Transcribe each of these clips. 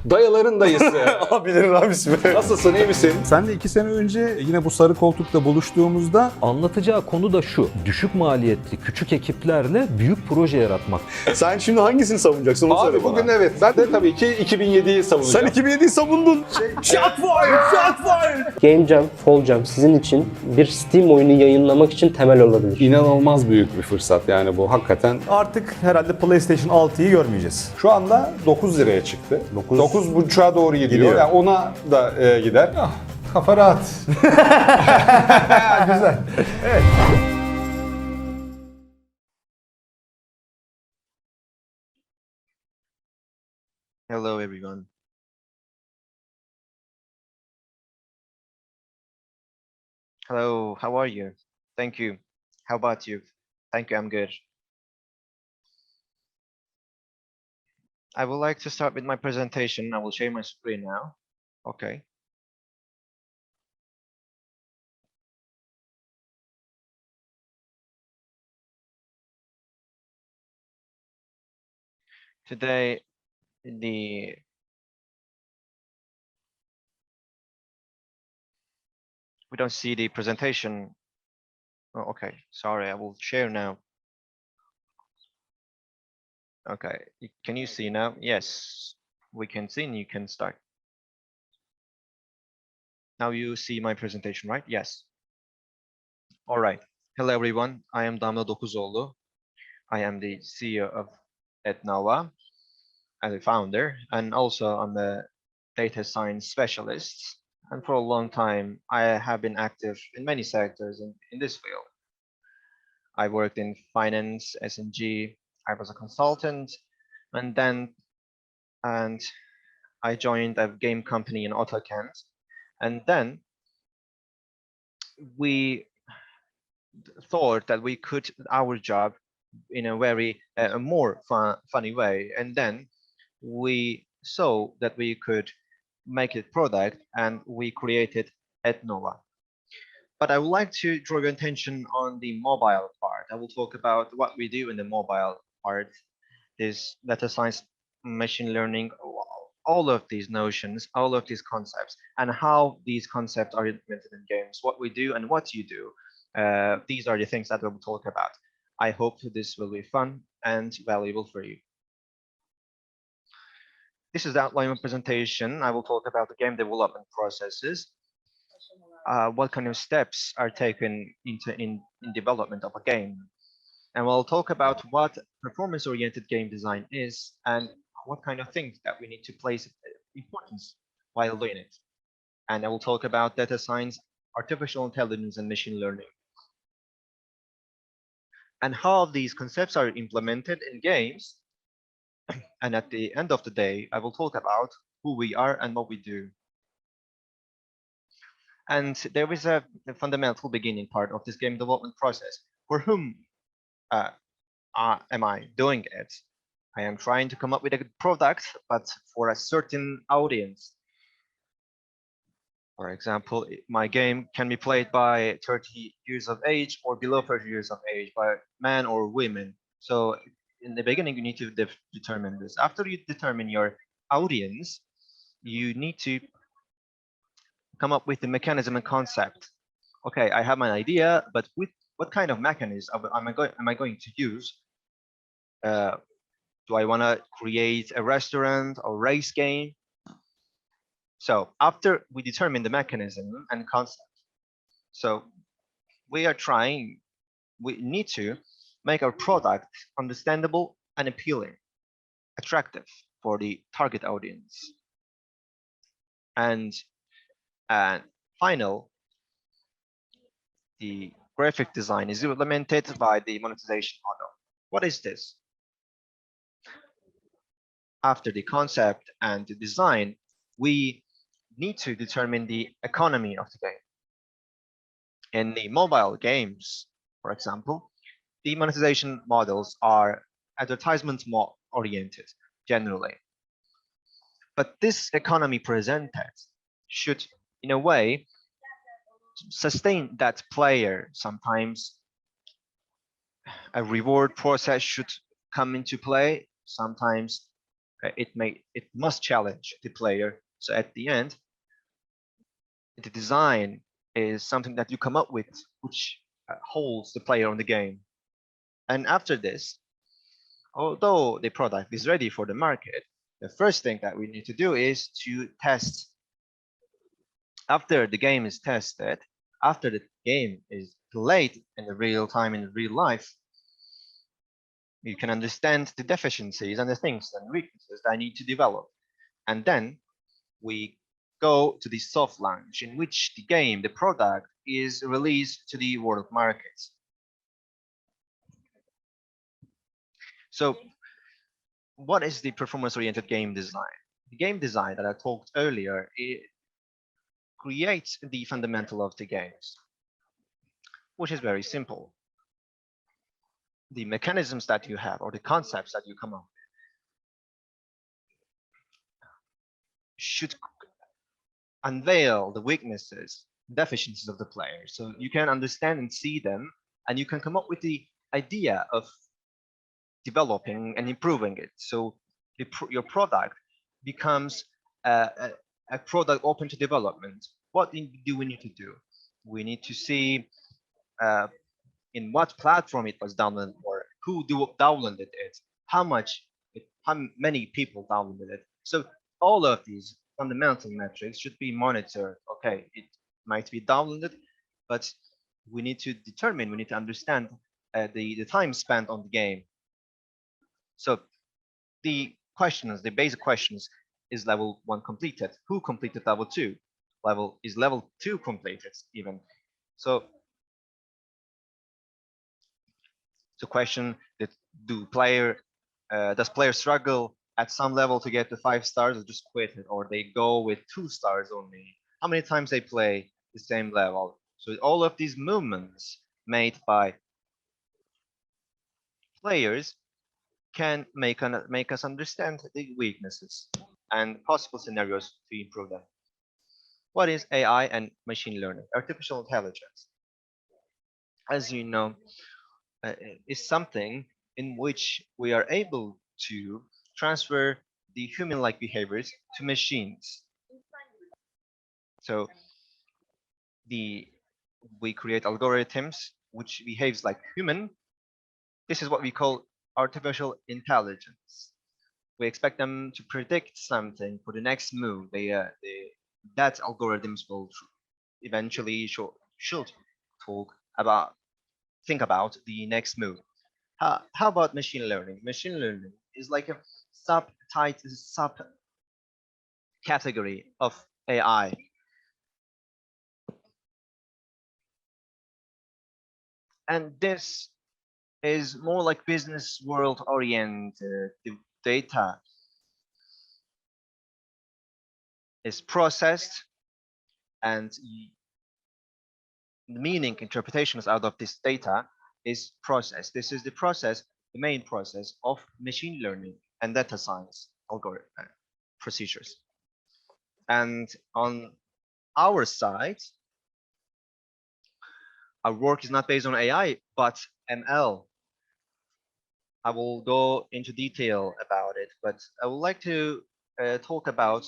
Dayıların dayısı. Abilerin abisi be. Nasılsın, iyi misin? Sen de 2 sene önce yine bu sarı koltukta buluştuğumuzda Anlatacağı konu da şu: düşük maliyetli küçük ekiplerle büyük proje yaratmak. sen şimdi hangisini savunacaksın onu söyle Abi bana. bugün evet. Ben de tabii ki 2007'yi savunacağım. Sen 2007'yi savundun. Shot fire! Shot fire! Game Jam, Fall Jam sizin için bir Steam oyunu yayınlamak için temel olabilir. İnanılmaz büyük bir fırsat yani bu hakikaten. Artık herhalde PlayStation 6'yı görmeyeceğiz. Şu anda 9 liraya çıktı. 9,5'a doğru gidiyor. Gidiyor. Yani ona da gider. Kafa rahat. Güzel. Evet. Hello, everyone. Hello, how are you? Thank you. How about you? Thank you, I'm good. I would like to start with my presentation. I will share my screen now. Okay. Today, we don't see the presentation. Oh, okay, sorry, I will share now. Okay, can you see now? Yes, we can see and you can start. Now you see my presentation, right? Yes. All right. Hello, everyone. I am Damla Dokuzoglu. I am the CEO of AppNava as a founder, and also I'm a data science specialist. And for a long time, I have been active in many sectors in this field. I worked in finance, S&G. I was a consultant, and I joined a game company in AutoCAD, and then we thought that we could our job in a very more funny way, and then we saw that we could make a product, and we created AppNava. But I would like to draw your attention on the mobile part. I will talk about what we do in the mobile part, is data science, machine learning, all of these notions, all of these concepts, and how these concepts are implemented in games, what we do and what you do. These are the things that we will talk about. I hope this will be fun and valuable for you. This is the outline of presentation. I will talk about the game development processes, what kind of steps are taken in development of a game. And we'll talk about what performance-oriented game design is and what kind of things that we need to place importance while doing it. And I will talk about data science, artificial intelligence, and machine learning, and how these concepts are implemented in games. And at the end of the day, I will talk about who we are and what we do. And there is a fundamental beginning part of this game development process. For whom am I doing it? I am trying to come up with a product, but for a certain audience. For example, my game can be played by 30 years of age or below 30 years of age, by men or women. So in the beginning, you need to determine this. After you determine your audience, you need to come up with the mechanism and concept. Okay, I have my idea, but with what kind of mechanism am I going to use? Do I want to create a restaurant or race game? So after we determine the mechanism and concept, so we need to make our product understandable and appealing, attractive for the target audience. And final, the graphic design is implemented by the monetization model. What is this? After the concept and the design, we need to determine the economy of the game. In the mobile games, for example, the monetization models are advertisement oriented generally. But this economy presented should, in a way, sustain that player. Sometimes a reward process should come into play. Sometimes it must challenge the player. So at the end, the design is something that you come up with, which holds the player on the game. And after this, although the product is ready for the market, the first thing that we need to do is to test. After the game is tested, after the game is played in the real time, in real life, you can understand the deficiencies and the things and weaknesses that I need to develop. And then we go to the soft launch, in which the game, the product, is released to the world market. So what is the performance-oriented game design? The game design that I talked earlier, it creates the fundamental of the games, which is very simple. The mechanisms that you have, or the concepts that you come up with, should unveil the weaknesses, deficiencies of the player, so you can understand and see them, and you can come up with the idea of developing and improving it. So your product becomes a product open to development. What do we need to do? We need to see in what platform it was downloaded, or who downloaded it, how many people downloaded it. So all of these fundamental metrics should be monitored. Okay, it might be downloaded, but we need to determine, we need to understand the time spent on the game. So the basic questions, is level 1 completed? Who completed level 2? Is level 2 completed even? So the question that does player struggle at some level to get to 5 stars, or just quit it, or they go with 2 stars only? How many times they play the same level? So all of these movements made by players can make us understand the weaknesses and possible scenarios to improve them. What is AI and machine learning? Artificial intelligence, as you know, is something in which we are able to transfer the human-like behaviors to machines. So we create algorithms which behaves like human. This is what we call artificial intelligence. We expect them to predict something for the next move. That algorithms will eventually should think about the next move. How about machine learning? Machine learning is like a sub category of AI. And this is more like business world oriented. The data is processed, and the meaning interpretations out of this data is processed. This is the main process of machine learning and data science procedures. And on our side, our work is not based on AI, but ML. I will go into detail about it, but I would like to talk about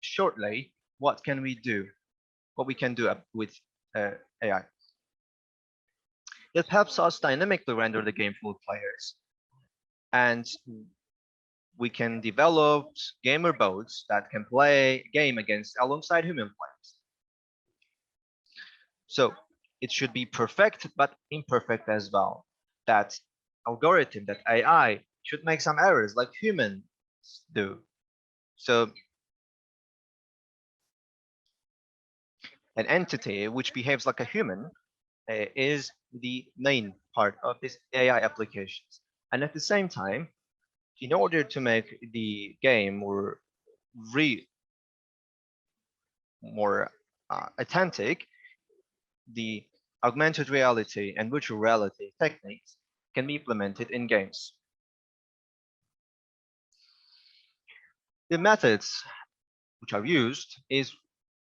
shortly what we can do with AI. It helps us dynamically render the game for players, and we can develop gamer bots that can play game alongside human players. So it should be perfect, but imperfect as well. That algorithm, that AI, should make some errors like humans do. So an entity which behaves like a human is the main part of this AI applications. And at the same time, in order to make the game more authentic, the augmented reality and virtual reality techniques can be implemented in games. The methods which are used is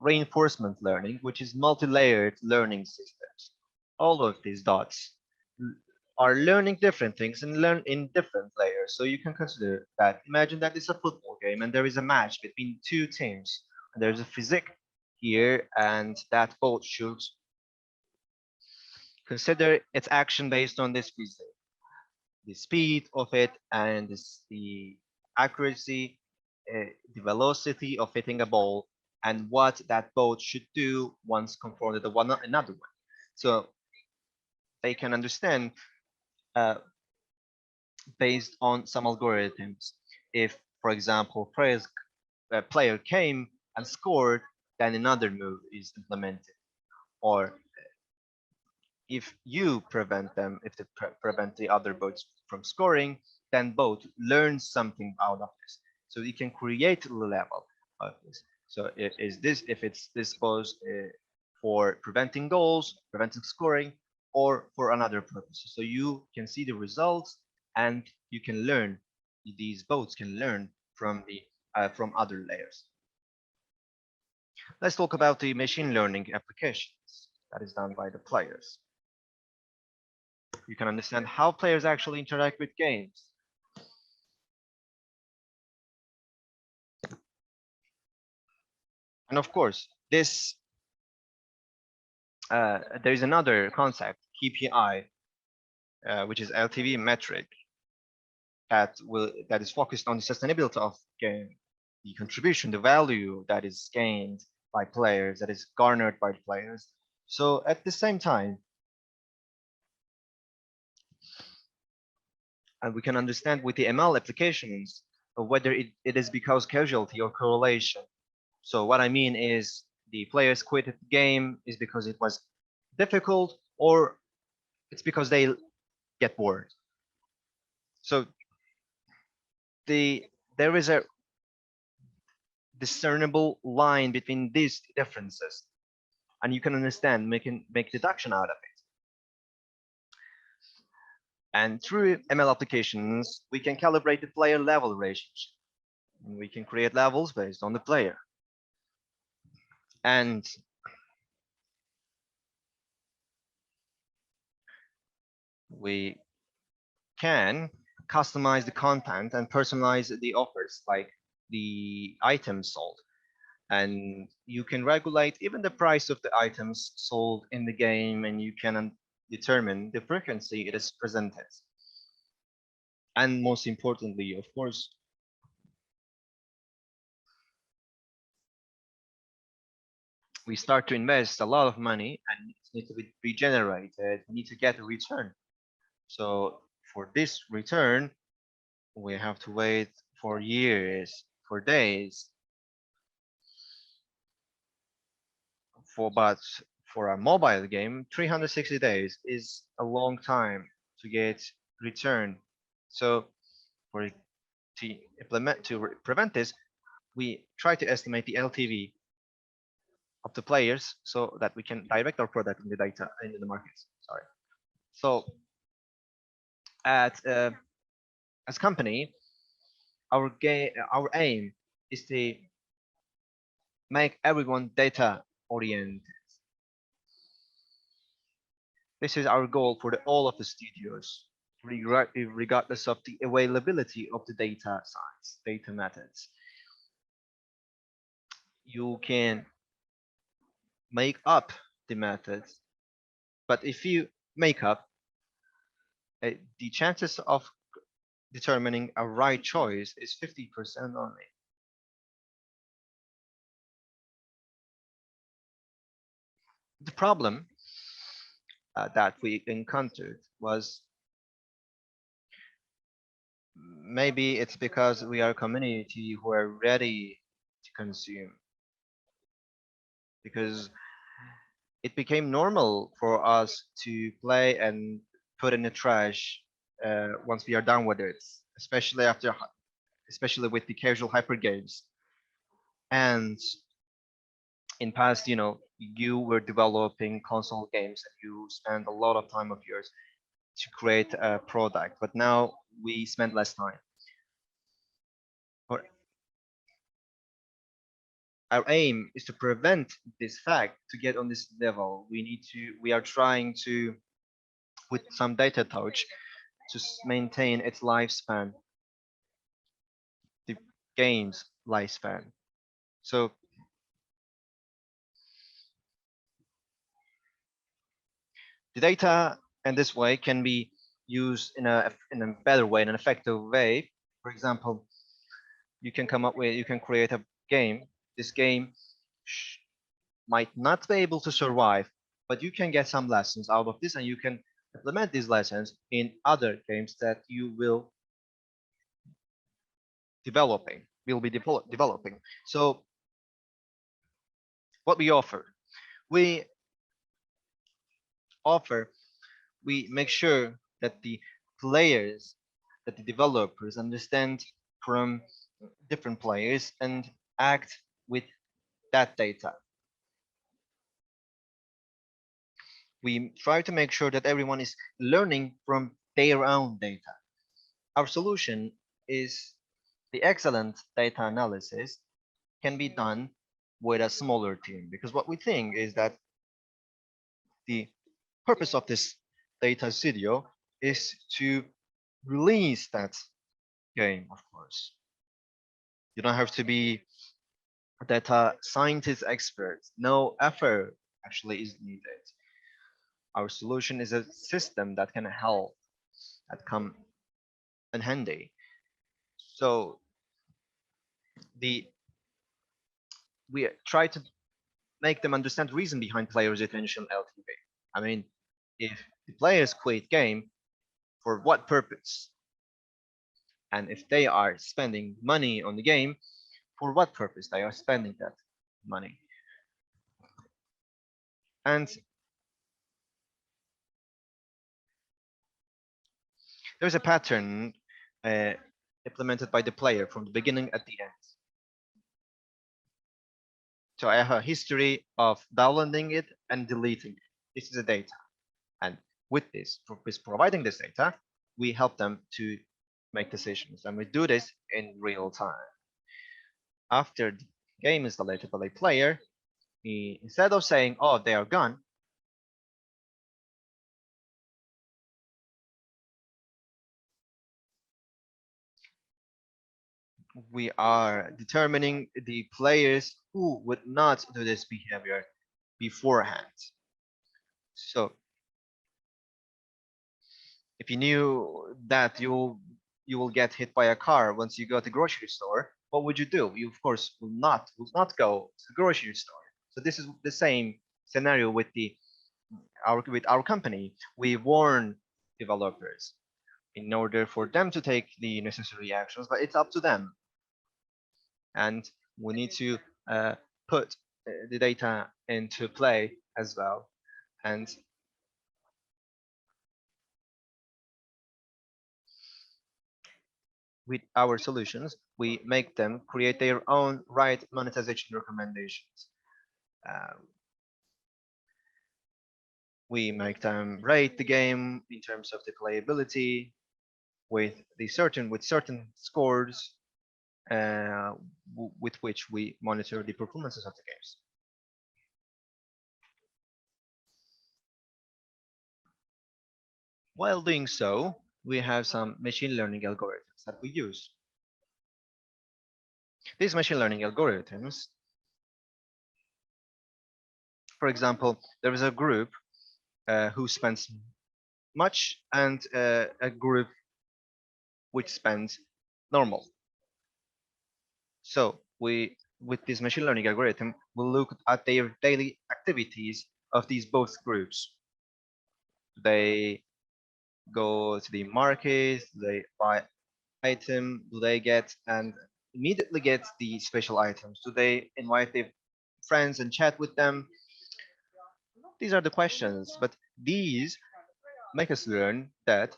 reinforcement learning, which is multi-layered learning systems. All of these dots are learning different things and learn in different layers. So you can consider that. Imagine that it's a football game and there is a match between two teams. And there's a physics here, and that boat should consider its action based on this physics, the speed of it, and the accuracy, the velocity of hitting a ball, and what that boat should do once confronted with another one. So they can understand uh, based on some algorithms. If, for example, player came and scored, then another move is implemented. Or if you prevent them, if they prevent the other boats from scoring, then both learn something out of this. So you can create a level of this. So if it's disposed for preventing goals, preventing scoring, or for another purpose. So you can see the results, and you can learn. These boats can learn from other layers. Let's talk about the machine learning applications that is done by the players. You can understand how players actually interact with games. And of course, there is another concept, KPI, which is LTV metric, that is focused on the sustainability of game, the contribution, the value that is gained by players, that is garnered by players. So at the same time, and we can understand with the ML applications whether it is because causality or correlation. So what I mean is the players quit the game is because it was difficult, or it's because they get bored. So there is a discernible line between these differences, and you can understand, make deduction out of it. And through ML applications, we can calibrate the player level relationship. We can create levels based on the player. And we can customize the content and personalize the offers, like the items sold. And you can regulate even the price of the items sold in the game, and you can determine the frequency it is presented. And most importantly, of course, we start to invest a lot of money, and it needs to be regenerated. We need to get a return. So for this return, we have to wait for years, for days. But for a mobile game, 360 days is a long time to get return. So for to prevent this, we try to estimate the LTV of the players so that we can direct our product in the data in the markets. Sorry. So as company, our aim is to make everyone data oriented. This is our goal for all of the studios, regardless of the availability of the data size, data methods. You can make up the methods, but if you make up, the chances of determining a right choice is 50% only. The problem that we encountered was, maybe it's because we are a community who are ready to consume, because it became normal for us to play and put in the trash once we are done with it, especially with the casual hyper games. And in past, you were developing console games and you spend a lot of time of yours to create a product, but now we spend less time. Our aim is to prevent this fact to get on this level. We are trying to with some data touch to maintain its lifespan, the game's lifespan. So the data in this way can be used in a better way, in an effective way. For example, you can create a game. This game might not be able to survive, but you can get some lessons out of this, and you can implement these lessons in other games that you will be developing. So what we offer, we offer, we make sure that the players, that the developers understand from different players and act with that data. We try to make sure that everyone is learning from their own data. Our solution is the excellent data analysis can be done with a smaller team, because what we think is that the purpose of this data studio is to release that game, of course. You don't have to be a data scientist expert. No effort actually is needed. Our solution is a system that can help, that come in handy. So we try to make them understand the reason behind players' attention LTV. I mean, if the players quit game, for what purpose? And if they are spending money on the game, for what purpose they are spending that money? And there's a pattern implemented by the player from the beginning at the end. So I have a history of downloading it and deleting it. This is the data. And with this, providing this data, we help them to make decisions. And we do this in real time. After the game is deleted by the player, instead of saying, oh, they are gone, we are determining the players who would not do this behavior beforehand. So if you knew that you will get hit by a car once you go to the grocery store, what would you do? You of course will not go to the grocery store. So this is the same scenario with our company. We warn developers in order for them to take the necessary actions, but it's up to them. And we need to put the data into play as well. And with our solutions, we make them create their own right monetization recommendations. We make them rate the game in terms of the playability with certain scores with which we monitor the performances of the games. While doing so, we have some machine learning algorithms that we use. These machine learning algorithms, for example, there is a group who spends much and a group which spends normal. So with this machine learning algorithm, we'll look at their daily activities of these both groups. They go to the market, they buy item, do they get and immediately get the special items? Do they invite their friends and chat with them? These are the questions, but these make us learn that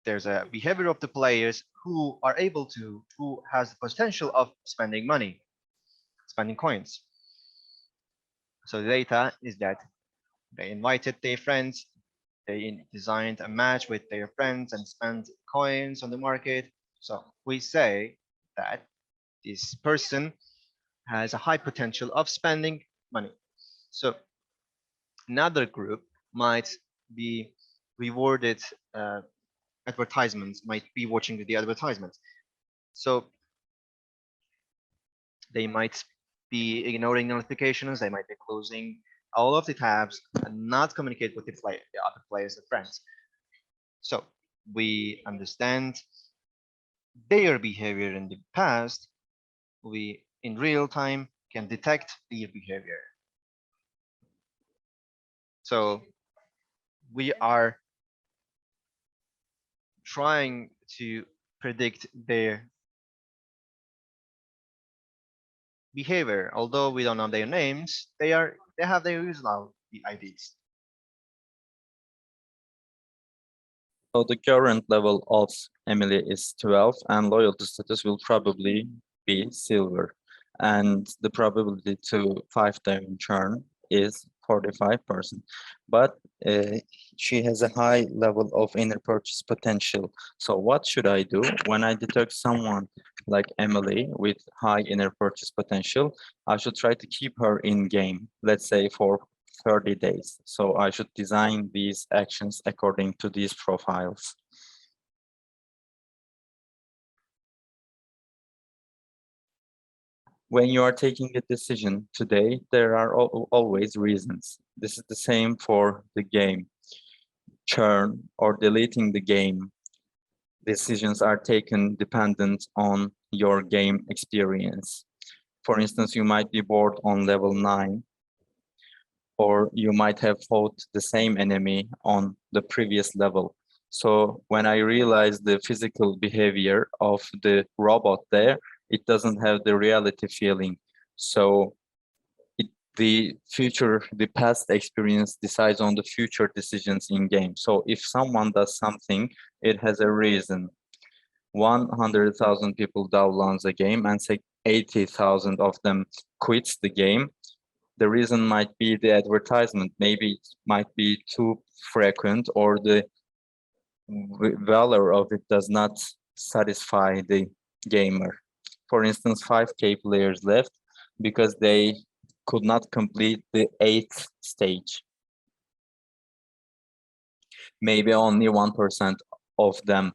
there's a behavior of the players who are able to, who has the potential of spending money, spending coins. So the data is that they invited their friends, they designed a match with their friends and spent coins on the market. So we say that this person has a high potential of spending money. So another group might be rewarded advertisements, might be watching the advertisements. So they might be ignoring notifications, they might be closing all of the tabs and not communicate with the other players and friends. So we understand their behavior in the past, we in real time can detect their behavior. So we are trying to predict their behavior. Although we don't know their names, they have their user IDs. So the current level of Emily is 12 and loyalty status will probably be silver. And the probability to 5-time churn is 45%. But she has a high level of inner purchase potential. So what should I do when I detect someone like Emily with high inner purchase potential? I should try to keep her in game, let's say for 30 days. So I should design these actions according to these profiles. When you are taking a decision today, there are always reasons. This is the same for the game. Churn or deleting the game. Decisions are taken dependent on your game experience. For instance, you might be bored on level 9, or you might have fought the same enemy on the previous level. So when I realized the physical behavior of the robot there, it doesn't have the reality feeling. So the past experience decides on the future decisions in game. So if someone does something, it has a reason. 100,000 people downloads a game and say 80,000 of them quits the game. The reason might be the advertisement, maybe it might be too frequent, or the value of it does not satisfy the gamer. For instance, 5K players left because they could not complete the 8th stage. Maybe only 1% of them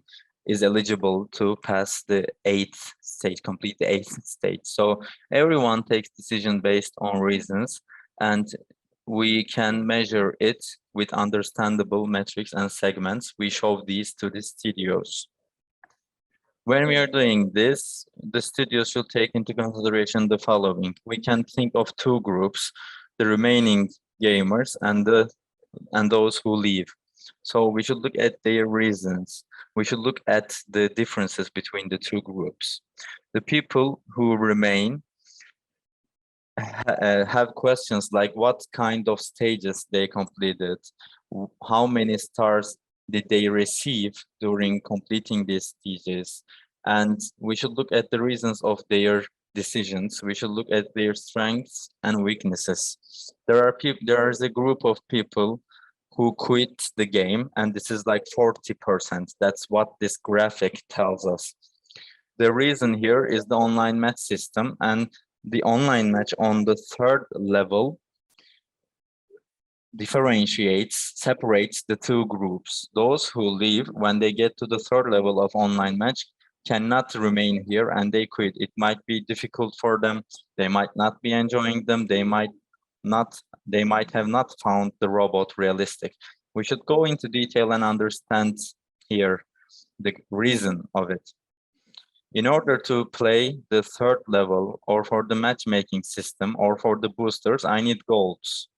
is eligible to pass the 8th stage, complete the 8th stage. So everyone takes decision based on reasons, and we can measure it with understandable metrics and segments. We show these to the studios. When we are doing this, the studios should take into consideration the following. We can think of 2 groups, the remaining gamers and those who leave. So we should look at their reasons. We should look at the differences between the 2 groups. The people who remain have questions like what kind of stages they completed, how many stars did they receive during completing these stages, and we should look at the reasons of their decisions. We should look at their strengths and weaknesses. There is a group of people who quit the game, and this is like 40%. That's what this graphic tells us. The reason here is the online match system, and the online match on the 3rd level separates the 2 groups. Those who leave when they get to the 3rd level of online match cannot remain here and they quit. It might be difficult for them. They might not be enjoying them. They might have not found the robot realistic. We should go into detail and understand here the reason of it. In order to play the 3rd level, or for the matchmaking system, or for the boosters, I need golds.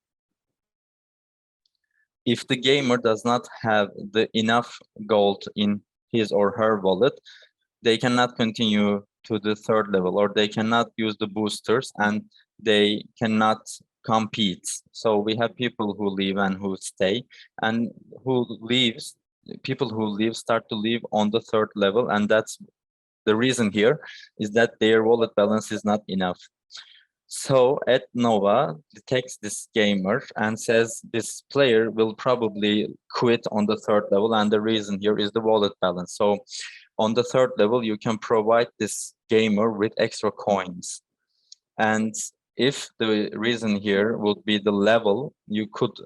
If the gamer does not have enough gold in his or her wallet, they cannot continue to the 3rd level, or they cannot use the boosters and they cannot compete. So we have people who leave and who stay, and people who leave start to leave on the 3rd level, and that's the reason here is that their wallet balance is not enough. So AppNova detects this gamer and says this player will probably quit on the 3rd level, and the reason here is the wallet balance. So on the 3rd level, you can provide this gamer with extra coins. And if the reason here would be the level, you could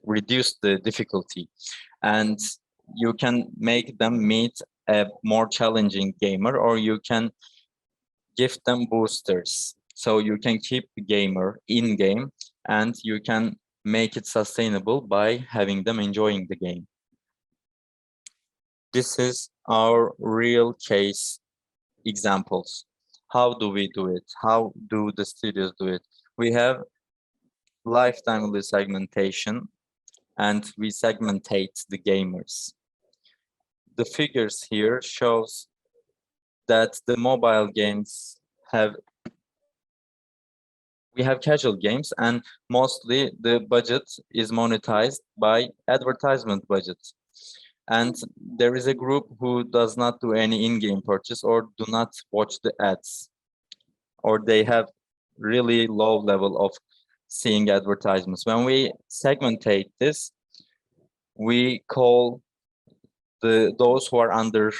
reduce the difficulty, and you can make them meet a more challenging gamer, or you can give them boosters. So you can keep the gamer in game, and you can make it sustainable by having them enjoying the game. This is our real case examples. How do we do it? How do the studios do it? We have lifetime segmentation, and we segmentate the gamers. The figures here shows that the mobile games we have casual games, and mostly the budget is monetized by advertisement budget. And there is a group who does not do any in-game purchase or do not watch the ads, or they have really low level of seeing advertisements. When we segmentate this, we call those who are under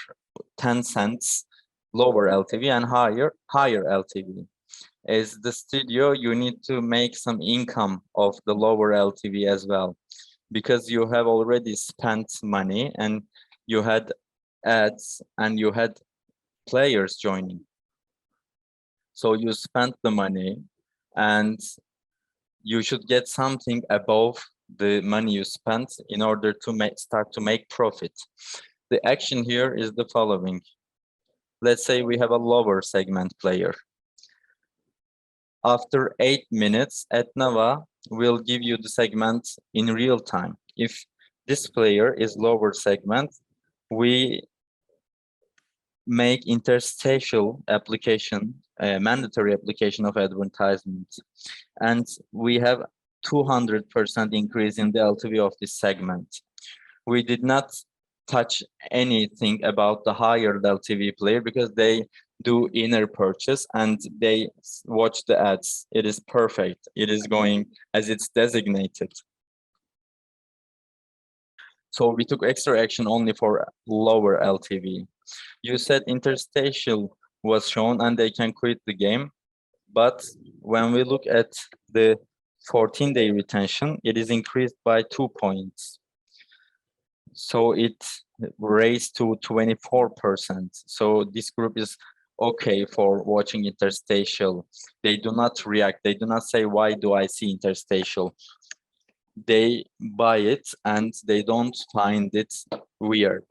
10 cents lower LTV and higher LTV. As the studio, you need to make some income of the lower LTV as well, because you have already spent money and you had ads and you had players joining. So you spent the money and you should get something above the money you spent in order to start to make profit. The action here is the following. Let's say we have a lower segment player. After 8 minutes, AppNava will give you the segment in real time. If this player is lower segment, we make interstitial application, mandatory application of advertisements. And we have 200% increase in the LTV of this segment. We did not touch anything about the higher LTV player because they do inner purchase and they watch the ads. It is perfect. It is going as it's designated. So we took extra action only for lower LTV. You said interstitial was shown and they can quit the game. But when we look at the 14-day retention, it is increased by 2 points. So it raised to 24%. So this group is okay for watching interstitial. They do not react. They do not say, why do I see interstitial? They buy it and they don't find it weird.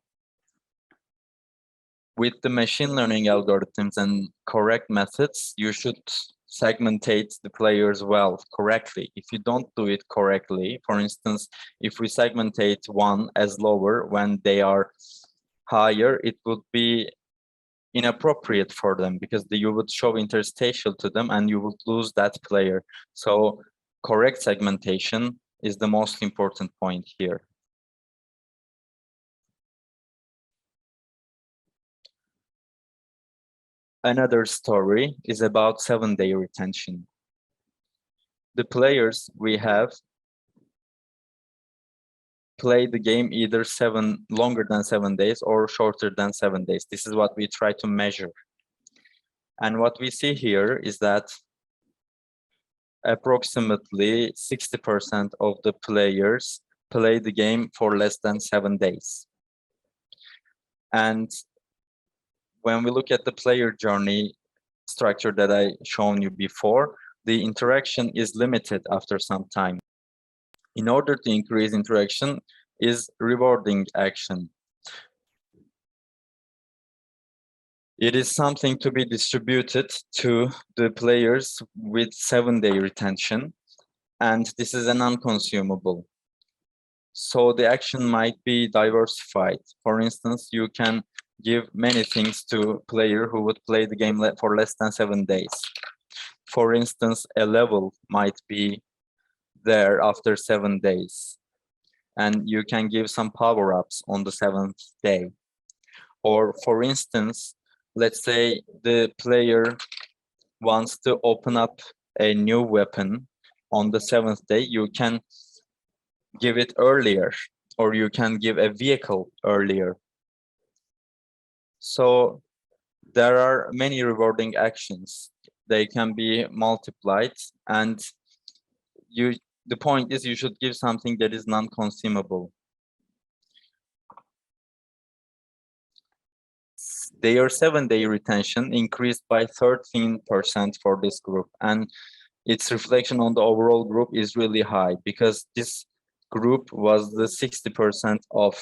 With the machine learning algorithms and correct methods, you should segmentate the players well, correctly. If you don't do it correctly, for instance, if we segmentate one as lower when they are higher, it would be inappropriate for them because you would show interstitial to them and you would lose that player. So correct segmentation is the most important point here. Another story is about 7-day retention. The players we have play the game either longer than 7 days or shorter than 7 days. This is what we try to measure. And what we see here is that approximately 60% of the players play the game for less than 7 days. And when we look at the player journey structure that I shown you before, the interaction is limited after some time. In order to increase interaction is rewarding action. It is something to be distributed to the players with 7-day retention, and this is a non-consumable. So the action might be diversified. For instance, you can give many things to a player who would play the game for less than 7 days. For instance, a level might be there after 7 days, and you can give some power-ups on the 7th day. Or for instance, let's say the player wants to open up a new weapon on the 7th day, you can give it earlier, or you can give a vehicle earlier. So there are many rewarding actions. They can be multiplied, and the point is you should give something that is non-consumable. Their 7-day retention increased by 13% for this group, and its reflection on the overall group is really high because this group was the 60% of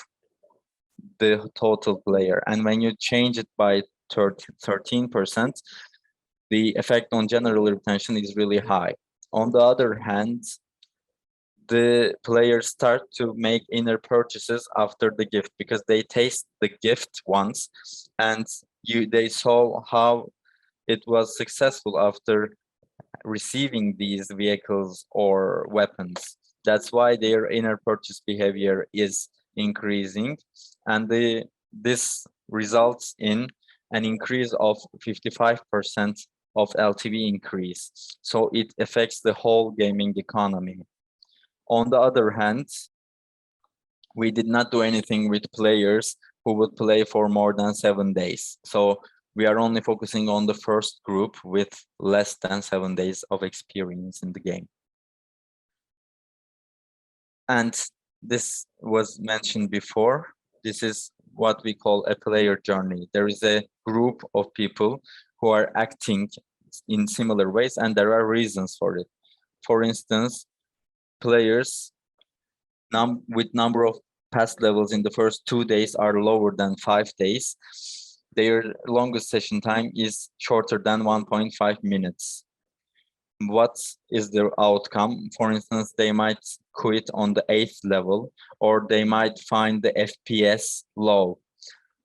the total player, and when you change it by 13%, the effect on general retention is really high. On the other hand, the players start to make inner purchases after the gift because they taste the gift once and they saw how it was successful after receiving these vehicles or weapons. That's why their inner purchase behavior is increasing, and this results in an increase of 55% of LTV increase. So it affects the whole gaming economy. On the other hand, we did not do anything with players who would play for more than 7 days. So we are only focusing on the first group with less than 7 days of experience in the game. And this was mentioned before. This is what we call a player journey. There is a group of people who are acting in similar ways, and there are reasons for it. For instance, players with number of pass levels in the first 2 days are lower than 5 days. Their longest session time is shorter than 1.5 minutes. What is their outcome? For instance, they might quit on the 8th level, or they might find the FPS low.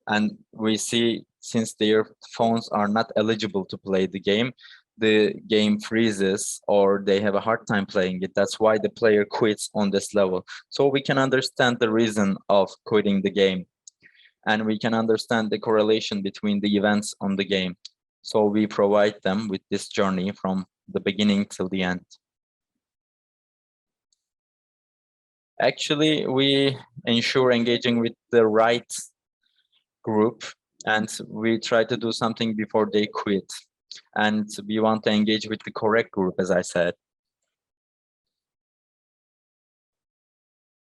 And we see, since their phones are not eligible to play the game freezes, or they have a hard time playing it. That's why the player quits on this level. So we can understand the reason of quitting the game, and we can understand the correlation between the events on the game. So we provide them with this journey from the beginning till the end. Actually, we ensure engaging with the right group, and we try to do something before they quit. And we want to engage with the correct group, as I said.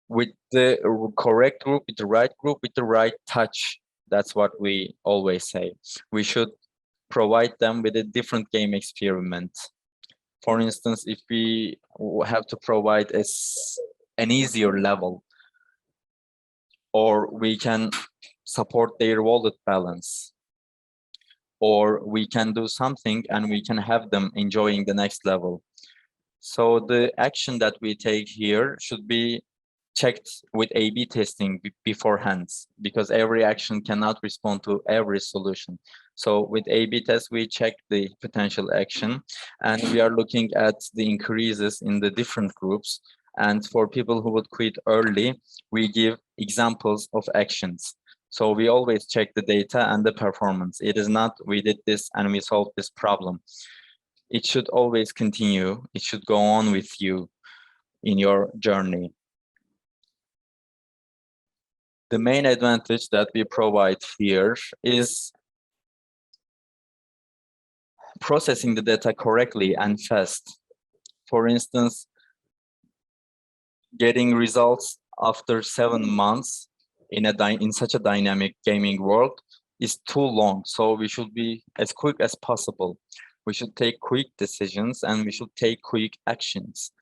With the correct group, with the right touch. That's what we always say. We should provide them with a different game experiment. For instance, if we have to provide an easier level, or we can support their wallet balance, or we can do something and we can have them enjoying the next level. So the action that we take here should be checked with A/B testing beforehand, because every action cannot respond to every solution. So with A/B test, we check the potential action, and we are looking at the increases in the different groups. And for people who would quit early, we give examples of actions. So we always check the data and the performance. It is not we did this and we solved this problem. It should always continue. It should go on with you in your journey. The main advantage that we provide here is processing the data correctly and fast. For instance, getting results after 7 months in such a dynamic gaming world is too long. So we should be as quick as possible. We should take quick decisions, and we should take quick actions.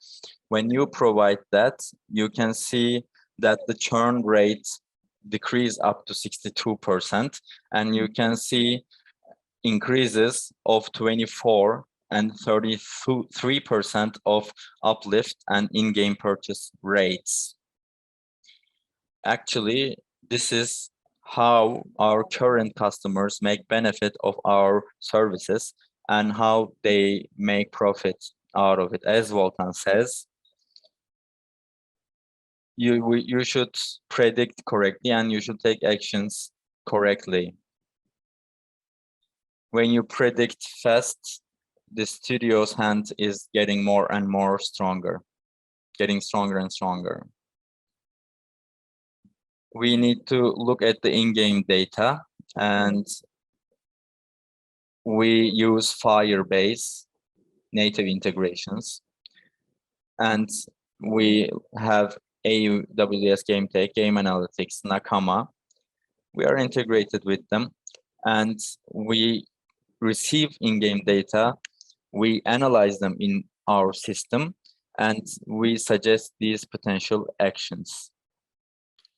When you provide that, you can see that the churn rate decrease up to 62%, and you can see increases of 24 and 33% of uplift and in-game purchase rates. Actually, this is how our current customers make benefit of our services and how they make profit out of it. As Volkan says, you should predict correctly and you should take actions correctly. When you predict fast, the studio's hand is getting more and more stronger, getting stronger and stronger. We need to look at the in-game data, and we use Firebase native integrations. And We have AWS Game Tech, Game Analytics, Nakama. We are integrated with them, and we receive in-game data. We analyze them in our system, and we suggest these potential actions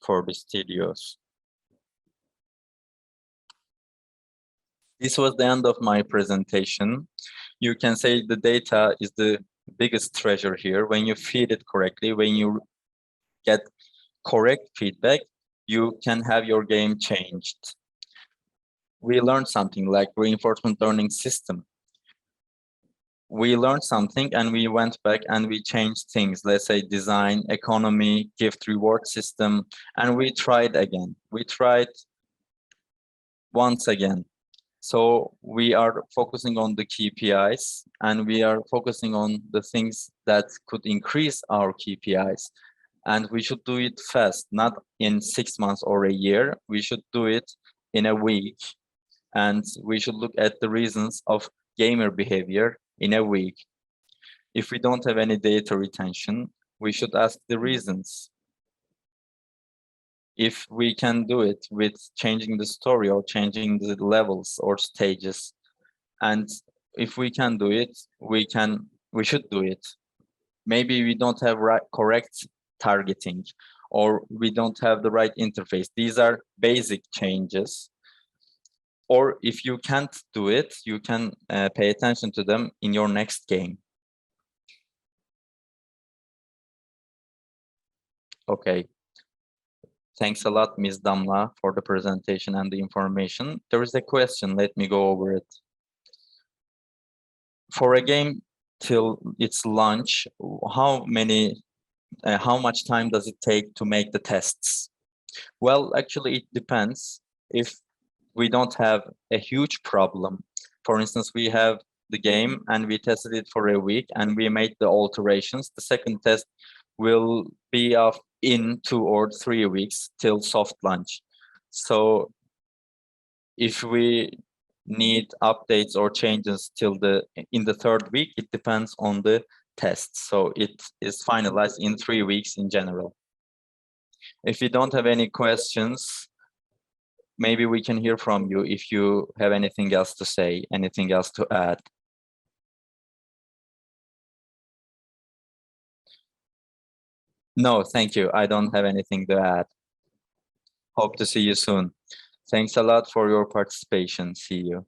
for the studios. This was the end of my presentation. You can say the data is the biggest treasure here. When you feed it correctly, when you get correct feedback, you can have your game changed. We learned something like reinforcement learning system. We learned something and we went back and we changed things. Let's say design, economy, gift reward system, and we tried again. We tried once again. So we are focusing on the KPIs and we are focusing on the things that could increase our KPIs. And we should do it fast, not in 6 months or a year. We should do it in a week. And we should look at the reasons of gamer behavior in a week. If we don't have any data retention, we should ask the reasons. If we can do it with changing the story or changing the levels or stages, and if we can do it, we should do it. Maybe we don't have correct targeting, or we don't have the right interface. These are basic changes. Or if you can't do it, you can pay attention to them in your next game. Okay. Thanks a lot, Ms. Damla, for the presentation and the information. There is a question, let me go over it. For a game till its launch, how much time does it take to make the tests? Well, actually, it depends. If we don't have a huge problem, for instance, we have the game and we tested it for a week and we made the alterations, the second test will be in 2 or 3 weeks till soft launch. So if we need updates or changes in the 3rd week, it depends on the test. So it is finalized in 3 weeks in general. If you don't have any questions, maybe we can hear from you if you have anything else to say, anything else to add. No, thank you. I don't have anything to add. Hope to see you soon. Thanks a lot for your participation. See you.